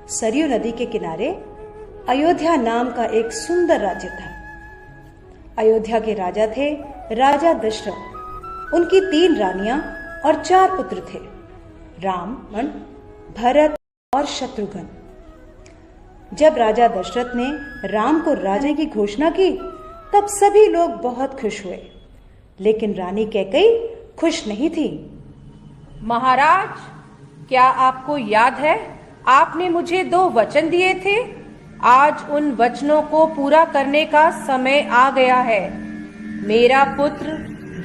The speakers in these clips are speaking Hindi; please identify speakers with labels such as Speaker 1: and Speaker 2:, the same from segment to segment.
Speaker 1: सरयू नदी के किनारे अयोध्या नाम का एक सुंदर राज्य था। अयोध्या के राजा थे राजा दशरथ। उनकी 3 रानियां और 4 पुत्र थे, राम, भरत और शत्रुघ्न। जब राजा दशरथ ने राम को राजा की घोषणा की तब सभी लोग बहुत खुश हुए, लेकिन रानी कैकेयी खुश नहीं थी।
Speaker 2: महाराज, क्या आपको याद है आपने मुझे 2 वचन दिए थे? आज उन वचनों को पूरा करने का समय आ गया है। मेरा पुत्र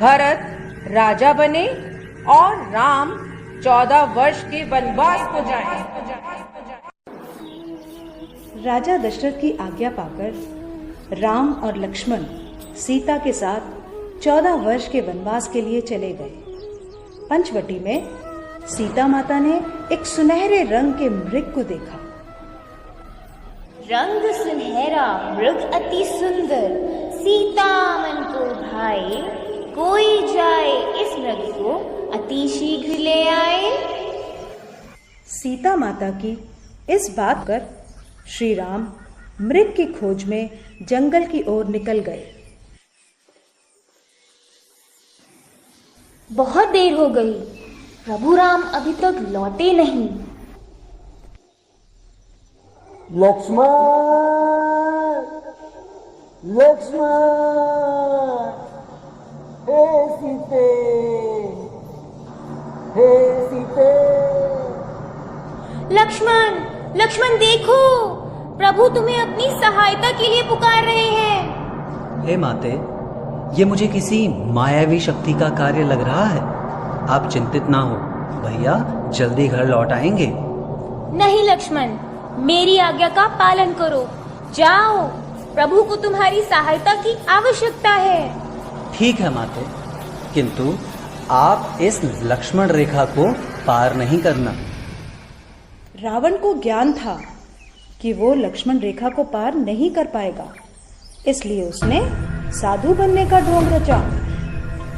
Speaker 2: भरत राजा बने और राम 14 वर्ष के वनवास को जाए।
Speaker 1: राजा दशरथ की आज्ञा पाकर राम और लक्ष्मण सीता के साथ 14 वर्ष के वनवास के लिए चले गए। पंचवटी में सीता माता ने एक सुनहरे रंग के मृग को देखा।
Speaker 3: रंग सुनहरा मृग अति सुंदर, सीता मन को भाए, कोई जाए इस मृग को अति शीघ्र ले आए।
Speaker 1: सीता माता की इस बात कर श्री राम मृग की खोज में जंगल की ओर निकल गए।
Speaker 3: बहुत देर हो गई, प्रभु राम अभी तक लौटे नहीं।
Speaker 4: लक्ष्मण, लक्ष्मण, हे सीते, हे सीते।
Speaker 3: लक्ष्मण, लक्ष्मण देखो, प्रभु तुम्हें अपनी सहायता के लिए पुकार रहे हैं।
Speaker 5: हे माते, ये मुझे किसी मायावी शक्ति का कार्य लग रहा है। आप चिंतित ना हो, भैया जल्दी घर लौट आएंगे।
Speaker 3: नहीं लक्ष्मण, मेरी आज्ञा का पालन करो। जाओ, प्रभु को तुम्हारी सहायता की आवश्यकता है।
Speaker 5: ठीक है माते, किंतु आप इस लक्ष्मण रेखा को पार नहीं करना।
Speaker 1: रावण को ज्ञान था कि वो लक्ष्मण रेखा को पार नहीं कर पाएगा, इसलिए उसने साधु बनने का ढोंग रचा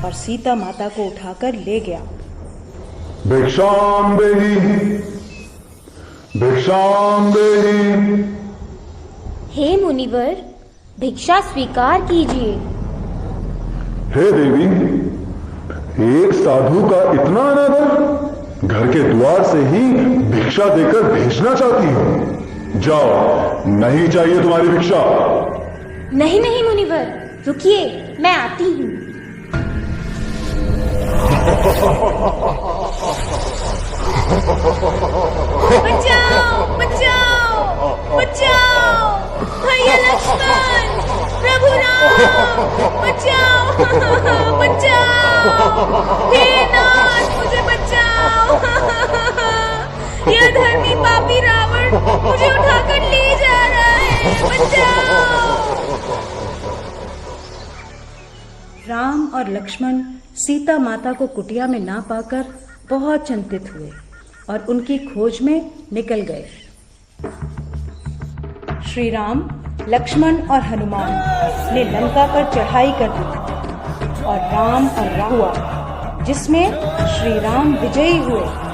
Speaker 1: और सीता माता को उठाकर ले गया।
Speaker 6: भिक्षाम देहि, भिक्षाम देहि।
Speaker 3: हे मुनिवर, भिक्षा स्वीकार कीजिए।
Speaker 6: हे देवी, एक साधु का इतना अनादर, घर के द्वार से ही भिक्षा देकर भेजना चाहती हो। जाओ, नहीं चाहिए तुम्हारी भिक्षा।
Speaker 3: नहीं नहीं मुनिवर, रुकिए, मैं आती हूँ। बचाओ, बचाओ, बचाओ, भैया लक्ष्मण, प्रभु राम, बचाओ, बचाओ, हे नाथ, मुझे बचाओ। यह धर्मी पापी रावण मुझे उठाकर ले जा रहा है, बचाओ।
Speaker 1: राम और लक्ष्मण सीता माता को कुटिया में ना पाकर बहुत चिंतित हुए और उनकी खोज में निकल गए। श्री राम, लक्ष्मण और हनुमान ने लंका पर चढ़ाई कर दी और राम और हुआ, जिसमें श्री राम विजयी हुए।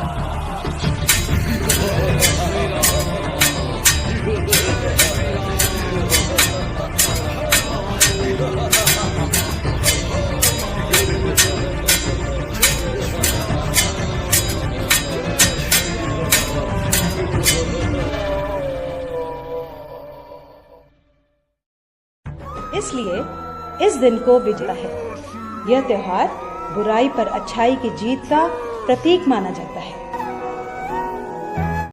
Speaker 1: इसलिए इस दिन को विजय है। यह त्योहार बुराई पर अच्छाई की जीत का प्रतीक माना जाता है।